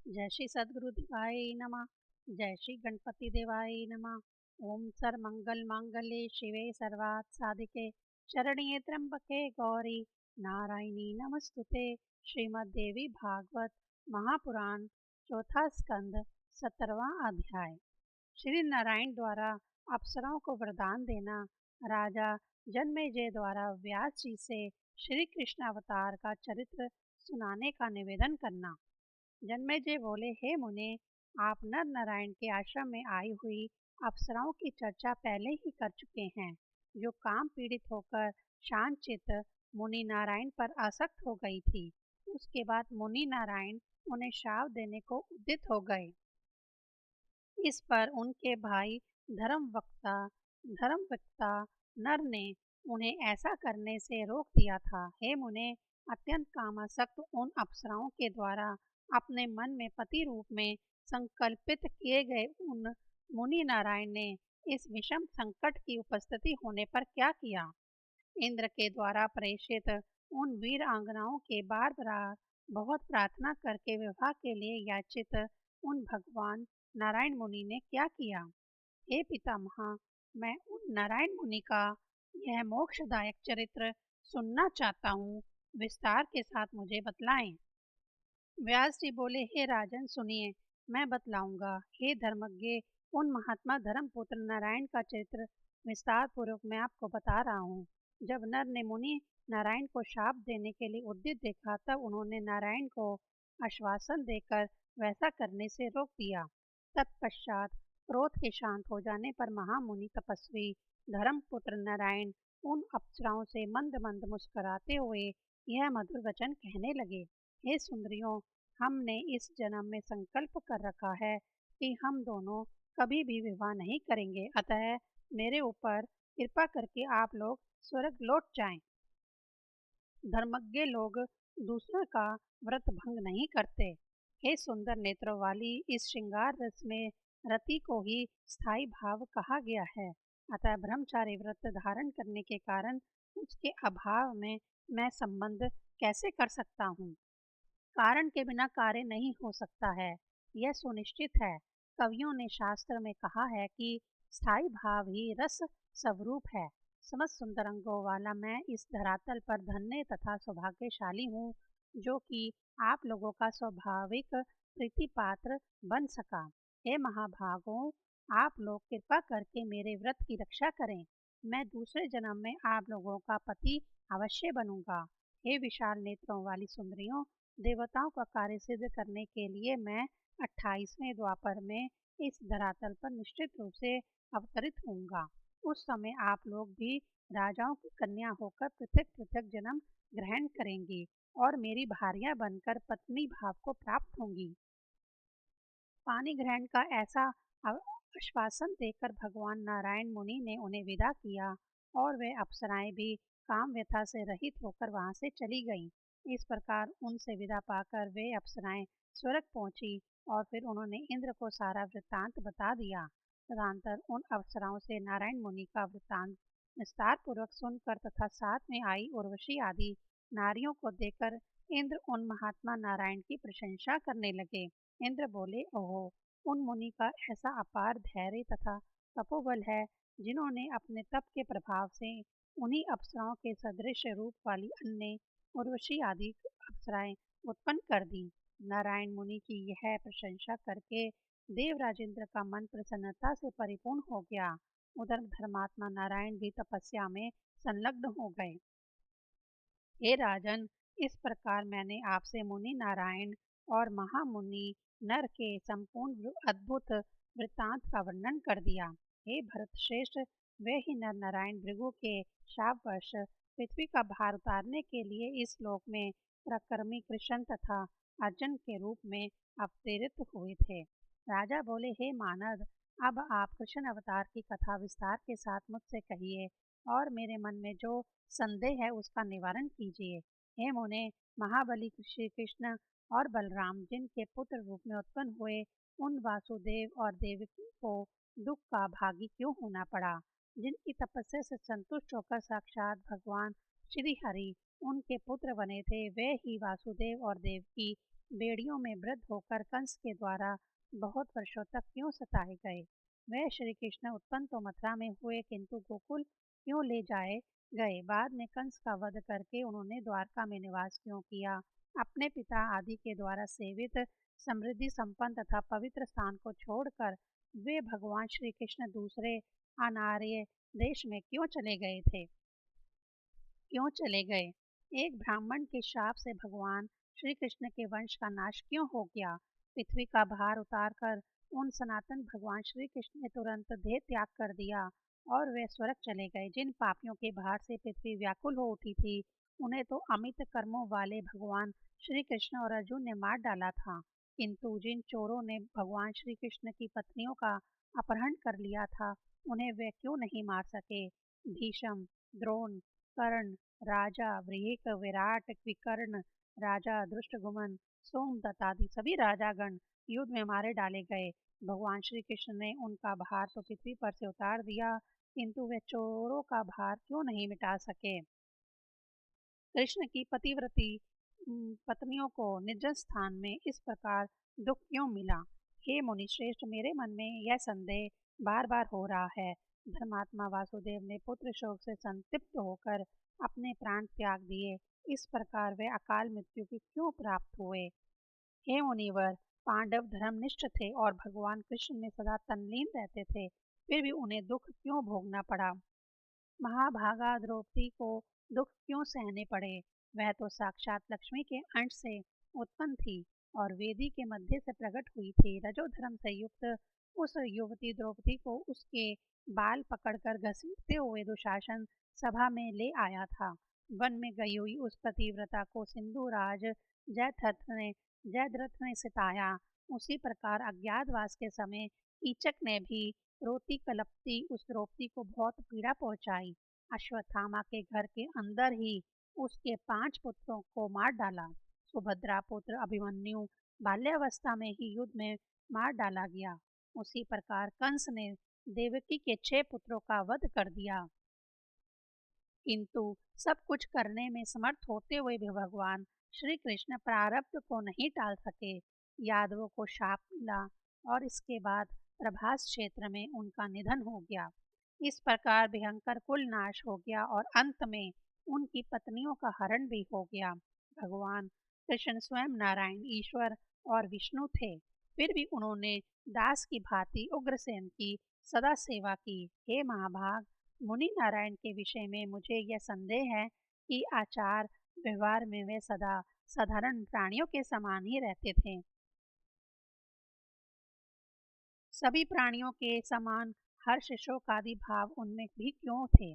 जय श्री सद्गुरु देवाय नमः। जय श्री गणपति देवाय नमः। ओम सर्वमंगल मांगल्ये शिवे सर्वार्थ साधिके शरण्ये त्र्यंबके गौरी नारायणी नमस्तुते। श्रीमद् देवी भागवत महापुराण चौथा स्कंद 17वां अध्याय। श्री नारायण द्वारा अप्सराओं को वरदान देना। राजा जन्मेजय द्वारा व्यास जी से श्री कृष्ण अवतार का चरित्र सुनाने का निवेदन करना। जन्मेजय बोले, हे मुने, आप नर नारायण के आश्रम में आई हुई अप्सराओं की चर्चा पहले ही कर चुके हैं, जो काम पीड़ित होकर शांत चित्त मुनि नारायण पर आसक्त हो गई थी। उसके बाद मुनि नारायण उन्हें शाप देने को उद्यत हो गए। इस पर उनके भाई धर्मवक्ता नर ने उन्हें ऐसा करने से रोक दिया था। हे मुने, अत्यंत कामासक्त उन अप्सराओं के द्वारा अपने मन में पति रूप में संकल्पित किए गए उन मुनि नारायण ने इस विषम संकट की उपस्थिति होने पर क्या किया। इंद्र के द्वारा प्रेषित उन वीर आंगनाओं के बार बार बहुत प्रार्थना करके विवाह के लिए याचित उन भगवान नारायण मुनि ने क्या किया। हे पितामह, मैं उन नारायण मुनि का यह मोक्षदायक चरित्र सुनना चाहता हूँ। विस्तार के साथ मुझे बतलाएं। व्यास जी बोले, हे राजन, सुनिए, मैं बतलाऊंगा। हे धर्मज्ञ, उन महात्मा धर्मपुत्र नारायण का चरित्र विस्तार पूर्वक मैं आपको बता रहा हूँ। जब नर ने मुनि नारायण को शाप देने के लिए उद्यत देखा, तब उन्होंने नारायण को आश्वासन देकर वैसा करने से रोक दिया। तत्पश्चात क्रोध के शांत हो जाने पर महामुनि तपस्वी धर्मपुत्र नारायण उन अप्सराओं से मंद मंद मुस्कुराते हुए यह मधुर वचन कहने लगे। हे सुंदरियों, हमने इस जन्म में संकल्प कर रखा है कि हम दोनों कभी भी विवाह नहीं करेंगे, अतः मेरे ऊपर कृपा करके आप लोग स्वर्ग लौट जाएं। धर्मज्ञ लोग दूसरों का व्रत भंग नहीं करते। हे सुंदर नेत्रों वाली, इस श्रृंगार रस में रति को ही स्थायी भाव कहा गया है, अतः ब्रह्मचारी व्रत धारण करने के कारण उसके अभाव में मैं संबंध कैसे कर सकता हूँ। कारण के बिना कार्य नहीं हो सकता है, यह सुनिश्चित है। कवियों ने शास्त्र में कहा है कि स्थायी भाव ही रस स्वरूप है। समस्त सुंदर अंगों वाला मैं इस धरातल पर धन्य तथा सौभाग्यशाली हूँ, जो कि आप लोगों का स्वाभाविक प्रीति पात्र बन सका। हे महाभागों, आप लोग कृपा करके मेरे व्रत की रक्षा करें। मैं दूसरे जन्म में आप लोगों का पति अवश्य बनूंगा। हे विशाल नेत्रों वाली सुंदरियों, देवताओं का कार्य सिद्ध करने के लिए मैं 28वें द्वापर में इस धरातल पर निश्चित रूप से अवतरित होऊंगा। उस समय आप लोग भी राजाओं की कन्या होकर पृथक पृथक जन्म ग्रहण करेंगी और मेरी भार्या बनकर पत्नी भाव को प्राप्त होंगी। पानी ग्रहण का ऐसा आश्वासन देकर भगवान नारायण मुनि ने उन्हें विदा किया और वे अप्सराएं भी काम व्यथा से रहित होकर वहां से चली गईं। इस प्रकार उनसे विदा पाकर वे अप्सराएं स्वर्ग पहुंची और फिर उन्होंने इंद्र को सारा वृत्तांत बता दिया। तदनंतर उन अप्सराओं से नारायण मुनि का वृत्तांत विस्तार पूर्वक सुनकर तथा साथ में आई उर्वशी आदि नारियों को देखकर इंद्र उन महात्मा नारायण की प्रशंसा करने लगे। इंद्र बोले, ओहो, उन मुनि का ऐसा अपार धैर्य तथा तपोबल है, जिन्होंने अपने तप के प्रभाव से उन्हीं अप्सराओं के सदृश रूप वाली अन्य उर्वशी आदि अप्सराएं उत्पन्न कर दी। नारायण मुनि की यह प्रशंसा करके देवराज इंद्र का मन प्रसन्नता से परिपूर्ण हो गया। उधर धर्मात्मा नारायण भी तपस्या में संलग्न हो गए। हे राजन, इस प्रकार मैंने आपसे मुनि नारायण और महामुनि नर के संपूर्ण अद्भुत वृत्तांत का वर्णन कर दिया। हे भरत श्रेष्ठ, वे ही नर नारायण भृगु के शापवश पृथ्वी का भार उतारने के लिए इस लोक में प्रकर्मी कृष्ण तथा अर्जुन के रूप में अवतरित हुए थे। राजा बोले, हे मानद, अब आप कृष्ण अवतार की कथा विस्तार के साथ मुझसे कहिए और मेरे मन में जो संदेह है उसका निवारण कीजिए। हे मुने, महाबली श्री कृष्ण और बलराम जिनके पुत्र रूप में उत्पन्न हुए, उन वासुदेव और देवकी को दुख का भागी क्यों होना पड़ा। जिनकी तपस्या से संतुष्ट होकर साक्षात भगवान श्री हरि उनके पुत्र बने थे, वे ही वासुदेव और देवकी बेड़ियों में बद्ध होकर कंस के द्वारा बहुत वर्षों तक क्यों सताए गए? वह श्री कृष्ण उत्पन्न तो मथुरा में हुए, किंतु गोकुल क्यों ले जाए गए? बाद में कंस का वध करके उन्होंने द्वारका में निवास क्यों किया? अपने पिता आदि के द्वारा सेवित समृद्धि संपन्न तथा पवित्र स्थान को छोड़कर वे भगवान श्री कृष्ण दूसरे अनार्य देश में क्यों चले गए थे? क्यों चले गए? एक ब्राह्मण के शाप से भगवान श्री कृष्ण के वंश का नाश क्यों हो गया? पृथ्वी का भार उतारकर उन सनातन भगवान श्री कृष्ण ने तुरंत देह त्याग कर दिया और वे स्वर्ग चले गए। जिन पापियों के भार से पृथ्वी व्याकुल हो उठी थी, उन्हें तो अमित कर्मों वाले भगवान श्री कृष्ण और अर्जुन ने मार डाला था, किंतु जिन चोरों ने भगवान श्री कृष्ण की पत्नियों का अपहरण कर लिया था, उन्हें वे क्यों नहीं मार सके? भीष्म, द्रोण, कर्ण, राजा वृहक, विराट, विकर्ण, राजा दृष्टगुम्न, सोमदत्त आदि सभी राजागण युद्ध में मारे डाले गए। भगवान श्री कृष्ण ने उनका भार तो पृथ्वी पर से उतार दिया, किंतु वे चोरों का भार क्यों नहीं मिटा सके? कृष्ण की पतिव्रती पत्नियों को निर्जन स्थान में इस प्रकार दुख क्यों मिला? हे मुनि श्रेष्ठ, मेरे मन में यह संदेह बार बार हो रहा है। धर्मात्मा वासुदेव ने पुत्र शोक से संतप्त होकर अपने प्राण त्याग दिए, इस प्रकार वे अकाल मृत्यु की क्यों प्राप्त हुए? हे मुनिवर, पांडव धर्मनिष्ठ थे और भगवान कृष्ण में सदा तल्लीन रहते थे, फिर भी उन्हें दुख क्यों भोगना पड़ा? महाभागा द्रौपदी को दुख क्यों सहने पड़े? वह तो साक्षात लक्ष्मी के अंश से उत्पन्न थी और वेदी के मध्य से प्रकट हुई थी। रजोधर्म से युक्त उस युवती द्रौपदी को उसके बाल पकड़कर घसीटते हुए दुशासन सभा में ले आया था। वन में गई हुई उस पतिव्रता को सिंधुराज जयद्रथ ने सिताया। उसी प्रकार अज्ञातवास के समय कीचक ने भी रोती कलपती उस द्रौपदी को बहुत पीड़ा पहुंचाई। अश्वत्थामा के घर के अंदर ही उसके 5 पुत्रों को मार डाला। सुभद्रा पुत्र अभिमन्यु बाल्यावस्था में ही युद्ध में मार डाला गया। उसी प्रकार कंस ने देवकी के 6 पुत्रों का वध कर दिया, किंतु सब कुछ करने में समर्थ होते हुए भी भगवान श्री कृष्ण प्रारब्ध को नहीं टाल सके। यादवों को शाप मिला और इसके बाद प्रभास क्षेत्र में उनका निधन हो गया। इस प्रकार भयंकर कुल नाश हो गया और अंत में उनकी पत्नियों का हरण भी हो गया। भगवान कृष्ण स्वयं नारायण, ईश्वर और विष्णु थे, फिर भी उन्होंने दास की भांति उग्रसेन की सदा सेवा की। हे महाभाग, मुनि नारायण के विषय में मुझे यह संदेह है कि आचार व्यवहार में वे सदा साधारण प्राणियों के समान ही रहते थे। सभी प्राणियों के समान हर्ष शोक आदि भाव उनमें भी क्यों थे?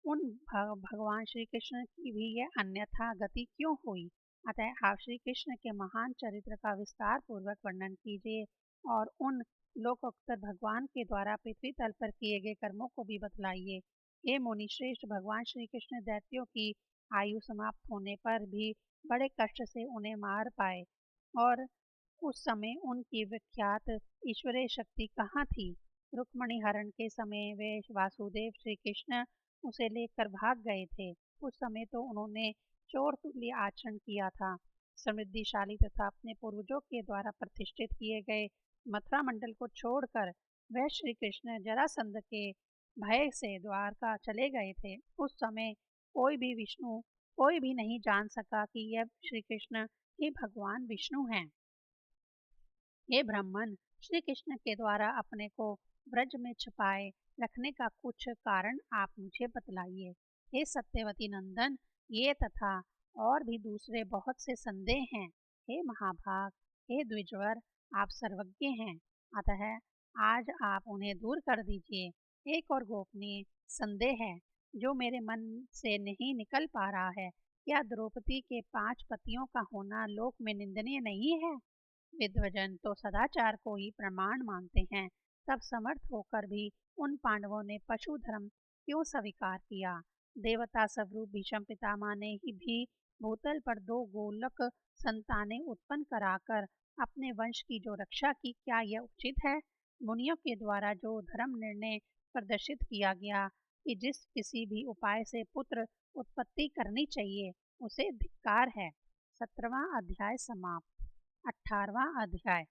उन भगवान श्री कृष्ण की भी यह अन्यथा गति क्यों हुई? अतः आप श्री कृष्ण के महान चरित्र का विस्तार पूर्वक वर्णन कीजिए और उन लोकोत्तर भगवान के द्वारा पृथ्वी तल पर किए गए कर्मों को भी बतलाइए। हे मुनि श्रेष्ठ, भगवान श्री कृष्ण दैत्यों की आयु समाप्त होने पर भी बड़े कष्ट से उन्हें मार पाए, और उस समय उनकी विख्यात ईश्वरीय शक्ति कहाँ थी? रुक्मणी हरण के समय वे वासुदेव श्री कृष्ण उसे लेकर भाग गए थे। उस समय तो उन्होंने चोर तुल्य आचरण किया था। समृद्धिशाली तथा अपने पूर्वजों के द्वारा प्रतिष्ठित किए गए मथुरा मंडल को छोड़कर वह श्री कृष्ण जरासंध के भय से द्वारका चले गए थे। उस समय कोई भी नहीं जान सका कि यह श्री कृष्ण ही भगवान विष्णु हैं। हे ब्राह्मण, श्री कृष्ण के द्वारा अपने को ब्रज में छुपाए रखने का कुछ कारण आप मुझे बतलाइए। हे सत्यवती नंदन, ये तथा और भी दूसरे बहुत से संदेह हैं। हे महाभाग, हे द्विजवर, आप सर्वज्ञ हैं, अतः आज आप उन्हें दूर कर दीजिए। एक और गोपनीय संदेह है जो मेरे मन से नहीं निकल पा रहा है। क्या द्रौपदी के 5 पतियों का होना लोक में निंदनीय नहीं है? विद्वजन तो सदाचार को ही प्रमाण मानते हैं, तब समर्थ होकर भी उन पांडवों ने पशु धर्म क्यों स्वीकार किया? देवता स्वरूप भीष्म पितामह ने ही भी भूतल पर 2 गोलक संतानें उत्पन्न कराकर अपने वंश की जो रक्षा की, क्या यह उचित है? मुनियों के द्वारा जो धर्म निर्णय प्रदर्शित किया गया कि जिस किसी भी उपाय से पुत्र उत्पत्ति करनी चाहिए, उसे धिक्कार है। 17वां अध्याय समाप्त। 18वां अध्याय।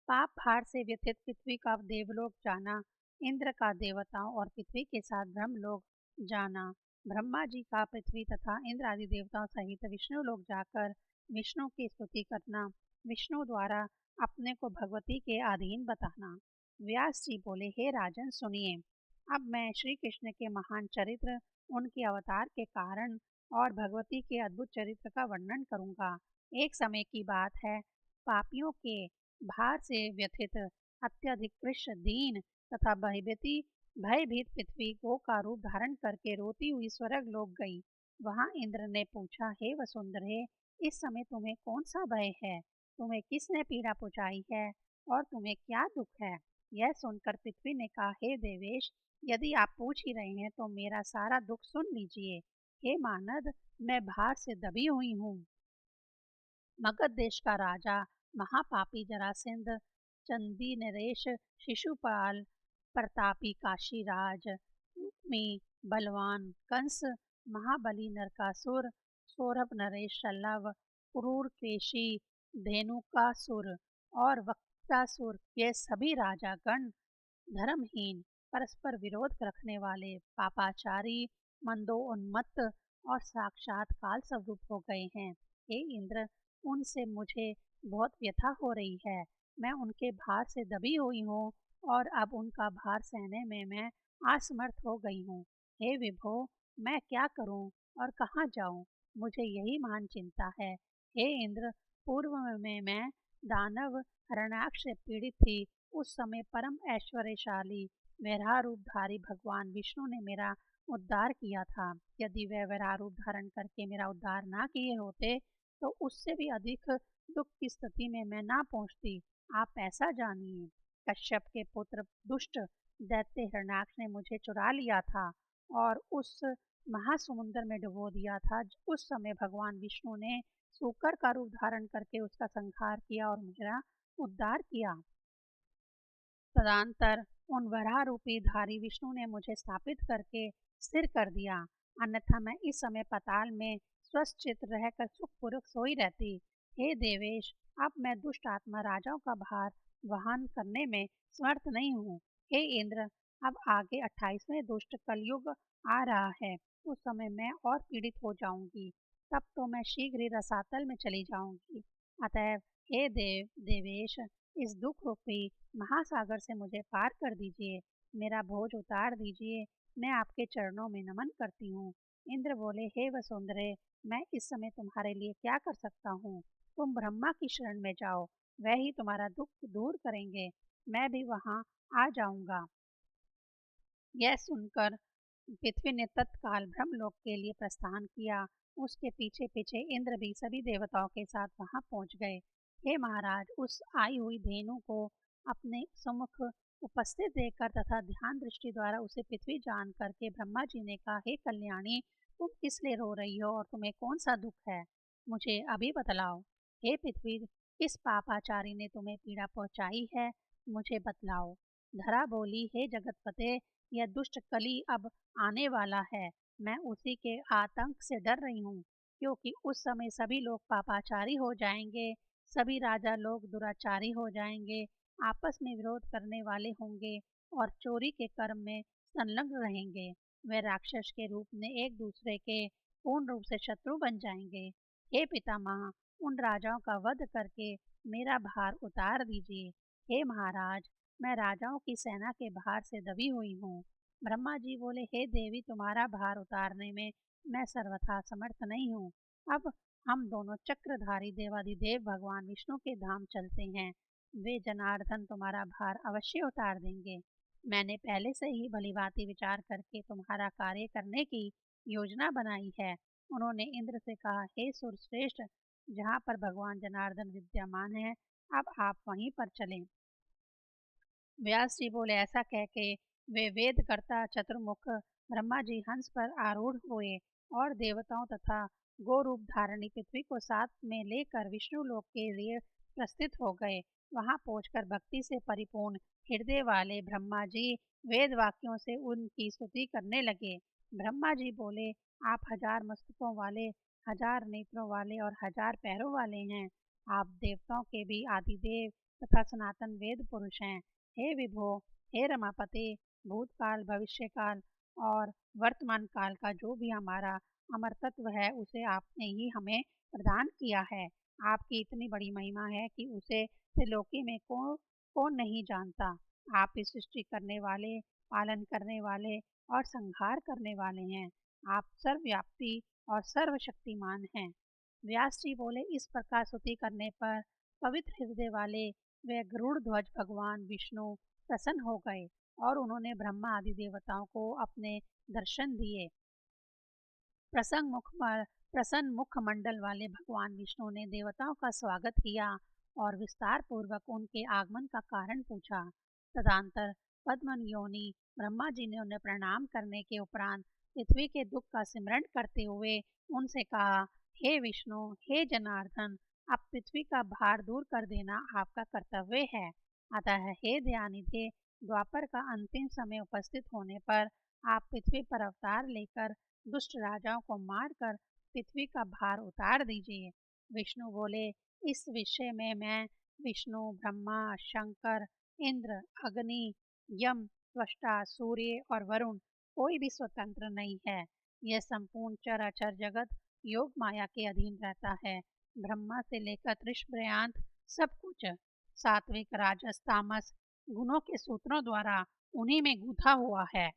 पाप भार से व्यथित पृथ्वी का देवलोक जाना, इंद्र का देवताओं और पृथ्वी के साथ ब्रह्मलोक जाना, ब्रह्मा जी का पृथ्वी तथा इंद्र आदि देवताओं सहित विष्णु लोक जाकर विष्णु की स्तुति करना, विष्णु द्वारा अपने को भगवती के अधीन बताना। व्यास जी बोले, हे राजन सुनिए, अब मैं श्री कृष्ण के महान चरित्र, उनके अवतार के कारण और भगवती के अद्भुत चरित्र का वर्णन करूंगा। एक समय की बात है, पापियों के भार से व्यथित, अत्यधिक कृष्ण दीन तथा भयभीत पृथ्वी गो का रूप धारण करके रोती हुई स्वर्ग लोक गई। वहां इंद्र ने पूछा, हे वसुंधरे, इस समय तुम्हें कौन सा भय है? तुम्हें किसने पीड़ा पहुंचाई है और तुम्हें क्या दुख है? यह सुनकर पृथ्वी ने कहा, हे देवेश, यदि आप पूछ ही रहे हैं तो मेरा सारा दुख सुन लीजिए। हे मानद, मैं भार से दबी हुई हूँ। मगध देश का राजा महापापी जरासंध, चंदी नरेश, शिशुपाल, प्रतापी काशीराज, में बलवान कंस, महाबली नरकासुर, सौरभ नरेश शल्लव, क्रूर केशी, धेनुकासुर और वक्तासुर, ये सभी राजागण धर्महीन, परस्पर विरोध रखने वाले, पापाचारी, मंदोन्मत्त और साक्षात काल स्वरूप हो गए हैं। हे इंद्र, उनसे मुझे बहुत व्यथा हो रही है। मैं उनके भार से दबी हुई हूँ और अब उनका भार सहने में मैं असमर्थ हो गई हूँ। हे विभो, मैं क्या करूँ और कहाँ जाऊँ? मुझे यही महान चिंता है। हे इंद्र, पूर्व में मैं दानव हरणाक्ष से पीड़ित थी। उस समय परम ऐश्वर्यशाली वराह रूपधारी भगवान विष्णु ने मेरा उद्धार किया था। यदि वह वराह रूप धारण करके मेरा उद्धार ना किए होते तो उससे भी अधिक दुख की स्थिति में मैं ना पहुंचती। आप ऐसा जानिए, कश्यप के पुत्र दुष्ट दैत्य हिरण्याक्ष ने मुझे चुरा लिया था और उस महासमुंदर में डुबो दिया था। उस समय भगवान विष्णु ने सूकर का रूप धारण करके उसका संहार किया और मेरा उद्धार किया। तदंतर उन वराह रूपी धारी विष्णु ने मुझे स्थापित करके स्थिर कर दिया, अन्यथा मैं इस समय पाताल में स्वस्थचित रहकर सुखपूर्वक सोई रहती। हे देवेश, अब मैं दुष्ट आत्मा राजाओं का भार वहन करने में समर्थ नहीं हूँ। हे इंद्र, अब आगे 28वें दुष्ट कलयुग आ रहा है। उस समय मैं और पीड़ित हो जाऊंगी। तब तो मैं शीघ्र ही रसातल में चली जाऊंगी। अतएव हे देवेश, इस दुख रूपी महासागर से मुझे पार कर दीजिए, मेरा बोझ उतार दीजिए। मैं आपके चरणों में नमन करती हूँ। इंद्र बोले, हे वसुंधरे, मैं इस समय तुम्हारे लिए क्या कर सकता हूँ? तुम ब्रह्मा की शरण में जाओ, वह ही तुम्हारा दुख दूर करेंगे। मैं भी वहाँ आ जाऊंगा। यह सुनकर पृथ्वी ने तत्काल ब्रह्मलोक के लिए प्रस्थान किया। उसके पीछे पीछे इंद्र भी सभी देवताओं के साथ वहां पहुंच गए। हे महाराज, उस आई हुई धेनु को अपने सम्मुख उपस्थित देखकर तथा ध्यान दृष्टि द्वारा उसे पृथ्वी जान करके ब्रह्मा जी ने कहा, हे कल्याणी, तुम किस लिए रो रही हो और तुम्हें कौन सा दुख है? मुझे अभी बतलाओ। हे पृथ्वी, किस पापाचारी ने तुम्हें पीड़ा पहुंचाई है? मुझे बतलाओ। धरा बोली, हे जगतपते, यह दुष्ट कली अब आने वाला है। मैं उसी के आतंक से डर रही हूँ, क्योंकि उस समय सभी लोग पापाचारी हो जाएंगे, सभी राजा लोग दुराचारी हो जाएंगे, आपस में विरोध करने वाले होंगे और चोरी के कर्म में संलग्न रहेंगे। वे राक्षस के रूप में एक दूसरे के पूर्ण रूप से शत्रु बन जाएंगे। हे पितामह, उन राजाओं का वध करके मेरा भार उतार दीजिए। हे महाराज, मैं राजाओं की सेना के भार से दबी हुई हूँ। ब्रह्मा जी बोले, हे देवी, तुम्हारा भार उतारने में मैं सर्वथा समर्थ नहीं हूँ। अब हम दोनों चक्रधारी देवाधिदेव भगवान विष्णु के धाम चलते हैं। वे जनार्दन तुम्हारा भार अवश्य उतार देंगे। मैंने पहले से ही भलीभांति विचार करके तुम्हारा कार्य करने की योजना बनाई है। उन्होंने इंद्र से कहा, हे सुरश्रेष्ठ, जहाँ पर भगवान जनार्दन विद्यमान है, अब आप वहीं पर चलें। व्यास जी बोले, ऐसा कह के वे वेदकर्ता चतुर्मुख ब्रह्मा जी हंस पर आरूढ़ हुए और देवताओं तथा गो रूप धारणी पृथ्वी को साथ में लेकर विष्णु लोक के लिए प्रस्थित हो गए। वहां पहुंचकर भक्ति से परिपूर्ण हृदय वाले ब्रह्मा जी वेद वाक्यों से उनकी स्तुति करने लगे। ब्रह्मा जी बोले, आप 1000 मस्तकों वाले, 1000 नेत्रों वाले और 1000 पैरों वाले हैं। आप देवताओं के भी आदिदेव तथा सनातन वेद पुरुष हैं। हे विभो, हे रमापते, भूतकाल, भविष्यकाल और वर्तमान काल का जो भी हमारा अमर तत्व है उसे आपने ही हमें प्रदान किया है। आपकी इतनी बड़ी महिमा है कि उसे त्रिलोकी में कौन नहीं जानता। आप इस सृष्टि करने वाले, पालन करने वाले और संहार करने वाले हैं। आप सर्वव्यापी और सर्वशक्तिमान हैं। व्यास जी बोले, इस प्रकार स्तुति करने पर पवित्र हृदय वाले वे गरुड़ ध्वज भगवान विष्णु प्रसन्न हो गए और उन्होंने ब्रह्मा आदि देवताओं को अपने दर्शन दिए। प्रसन्न मुखमंडल वाले भगवान विष्णु ने देवताओं का स्वागत किया और विस्तार पूर्वक उनके आगमन का कारण पूछा। तदंतर पद्म योनि ब्रह्मा जी ने उन्हें प्रणाम करने के उपरांत पृथ्वी के दुख का स्मरण करते हुए उनसे कहा, हे विष्णु, हे जनार्दन, अब पृथ्वी का भार दूर कर देना आपका कर्तव्य है। अतः हे दयानिधे, द्वापर का अंतिम समय उपस्थित होने पर आप पृथ्वी पर अवतार लेकर दुष्ट राजाओं को मारकर पृथ्वी का भार उतार दीजिए। विष्णु बोले, इस विषय में मैं, विष्णु, ब्रह्मा, शंकर, इंद्र, अग्नि, यम, त्वष्टा, सूर्य और वरुण कोई भी स्वतंत्र नहीं है। यह संपूर्ण चराचर जगत योग माया के अधीन रहता है। ब्रह्मा से लेकर त्रिशप्रयांत सब कुछ सात्विक, राजस, तामस गुणों के सूत्रों द्वारा उन्हीं में गूंथा हुआ है।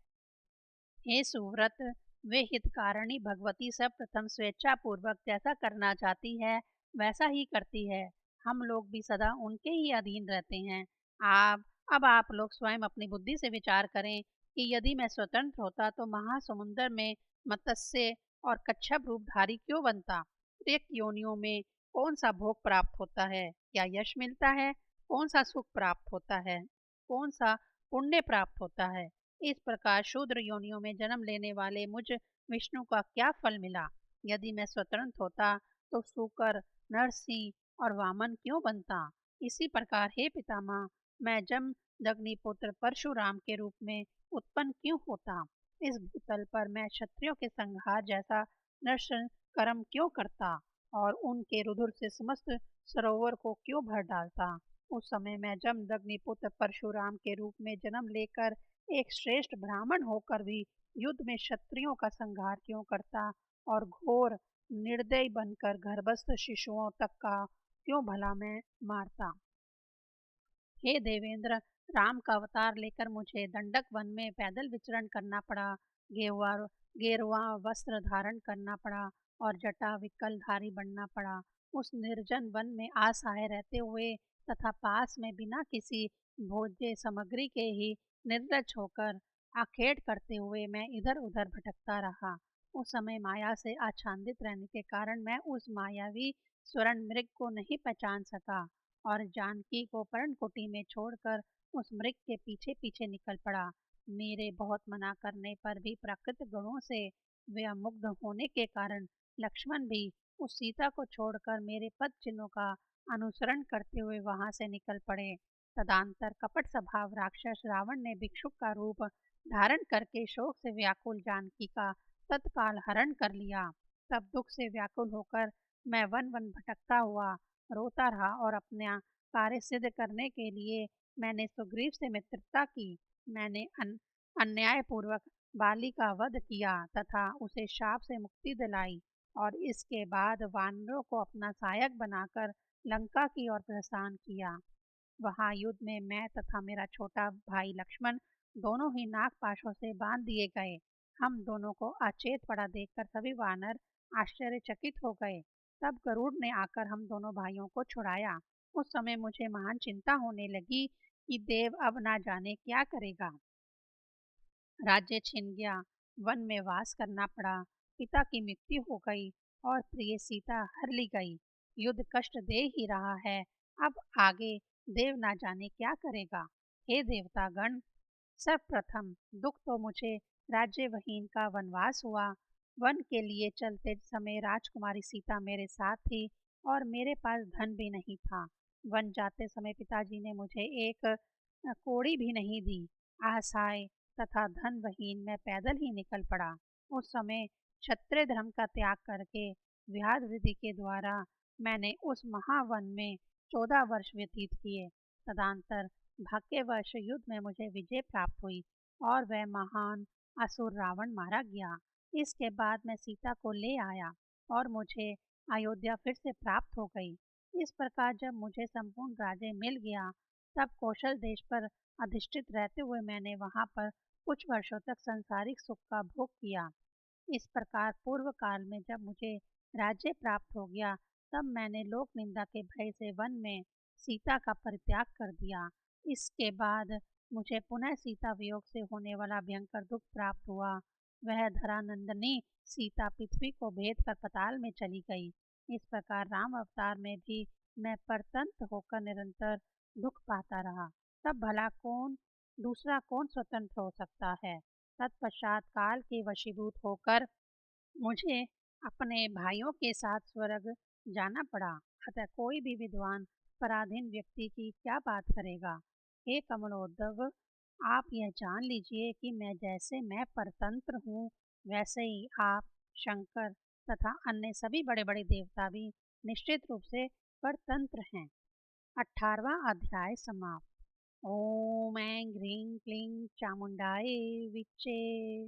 हे सुव्रत, वे हितकारिणी भगवती सब प्रथम स्वेच्छा पूर्वक जैसा करना चाहती है वैसा ही करती है। हम लोग भी सदा उनके ही अधीन रहते हैं। आप अब आप लोग स्वयं अपनी बुद्धि से विचार करें कि यदि मैं स्वतंत्र होता तो महासमुंदर में मत्स्य और कच्छप रूपधारी क्यों बनता। रिक्त योनियों में कौन सा भोग प्राप्त होता है, क्या यश मिलता है, कौन सा सुख प्राप्त होता है, कौन सा पुण्य प्राप्त होता है। इस प्रकार शूद्र योनियों में जन्म लेने वाले मुझ विष्णु का क्या फल मिला। यदि मैं स्वतंत्र होता तो सूकर, नरसिंह और वामन क्यों बनता। इसी प्रकार हे पितामह, मैं जमदग्निपुत्र परशुराम के रूप में उत्पन्न क्यों होता। इस भूतल पर मैं क्षत्रियों के संहार जैसा नरसंहार कर्म क्यों करता और उनके रुधिर से समस्त सरोवर को क्यों भर डालता। उस समय मैं जमदग्निपुत्र परशुराम के रूप में जन्म लेकर एक श्रेष्ठ ब्राह्मण होकर भी युद्ध में क्षत्रियों का संहार क्यों करता और घोर निर्दयी बनकर गर्भस्थ शिशुओं तक का क्यों भला मैं मारता। हे देवेंद्र, राम का अवतार लेकर मुझे दंडक वन में पैदल विचरण करना पड़ा, गेरुआ गेरुआ वस्त्र धारण करना पड़ा और जटा विकलधारी बनना पड़ा। उस निर्जन वन में असहाय रहते हुए तथा पास में बिना किसी भोज्य सामग्री के ही निर्लज होकर आखेट करते हुए मैं इधर उधर भटकता रहा। उस समय माया से आच्छादित रहने के कारण मैं उस मायावी स्वर्ण मृग को नहीं पहचान सका और जानकी को पर्णकुटी में छोड़कर उस मृग के पीछे पीछे निकल पड़ा। मेरे बहुत मना करने पर भी प्राकृतिक गुणों से वे मुग्ध होने के कारण लक्ष्मण भी उस सीता को छोड़कर मेरे पद चिन्हों का अनुसरण करते हुए वहां से निकल पड़े। तदंतर कपट स्वभाव राक्षस रावण ने भिक्षुक का रूप धारण करके शोक से व्याकुल जानकी का तत्काल हरण कर लिया। तब दुख से व्याकुल होकर मैं वन वन भटकता हुआ रोता रहा और अपना कार्य सिद्ध करने के लिए मैंने सुग्रीव से मित्रता की। मैंने अन्यायपूर्वक बाली का वध किया तथा उसे शाप से मुक्ति दिलाई और इसके बाद वानरों को अपना सहायक बनाकर लंका की ओर प्रस्थान किया। वहां युद्ध में मैं तथा मेरा छोटा भाई लक्ष्मण दोनों ही नागपाशों से बांध दिए गए। हम दोनों को अचेत पड़ा देखकर सभी वानर आश्चर्यचकित हो गए। तब गरुड़ ने आकर हम दोनों भाइयों को छुड़ाया। उस समय मुझे महान चिंता होने लगी कि देव अब ना जाने क्या करेगा। राज्य छिन गया, वन में वास करना पड़ा, पिता की मृत्यु हो गई और प्रिय सीता हर ली गई। युद्ध कष्ट दे ही रहा है, अब आगे देव ना जाने क्या करेगा। हे देवतागण, सर्वप्रथम दुख तो मुझे राज्यवहीन का वनवास हुआ। वन के लिए चलते समय राजकुमारी सीता मेरे साथ थी और मेरे पास धन भी नहीं था। वन जाते समय पिताजी ने मुझे एक कोड़ी भी नहीं दी। असहाय तथा धनवहीन मैं पैदल ही निकल पड़ा। उस समय क्षत्रिय धर्म का त्याग करके व्याध विधि के द्वारा मैंने उस महावन में 14 वर्ष व्यतीत किए। तदंतर भाग्यवश युद्ध में मुझे विजय प्राप्त हुई और वह महान असुर रावण मारा गया। इसके बाद मैं सीता को ले आया और मुझे अयोध्या फिर से प्राप्त हो गई। इस प्रकार जब मुझे संपूर्ण राज्य मिल गया, तब कौशल देश पर अधिष्ठित रहते हुए मैंने वहां पर कुछ वर्षों तक संसारिक सुख का भोग किया। इस प्रकार पूर्व काल में जब मुझे राज्य प्राप्त हो गया, तब मैंने लोक निंदा के भय से वन में सीता का परित्याग कर दिया। इसके बाद मुझे पुनः सीता वियोग से होने वाला भयंकर दुख प्राप्त हुआ। वह धरानंदनी सीता पृथ्वी को भेद कर पताल में चली गई। इस प्रकार राम अवतार में भी मैं परतंत्र होकर निरंतर दुख पाता रहा। तब भला दूसरा कौन स्वतंत्र हो सकता है। तत्पश्चात काल के वशीभूत होकर मुझे अपने भाइयों के साथ स्वर्ग जाना पड़ा। अतः कोई भी विद्वान पराधीन व्यक्ति की क्या बात करेगा। हे कमलोद्धव, आप यह जान लीजिए कि मैं परतंत्र हूँ, वैसे ही आप, शंकर तथा अन्य सभी बड़े बड़े देवता भी निश्चित रूप से परतंत्र हैं। 18वां अध्याय समाप्त। ओम ऐं ह्रीं क्लीं चामुंडाय विच्चे।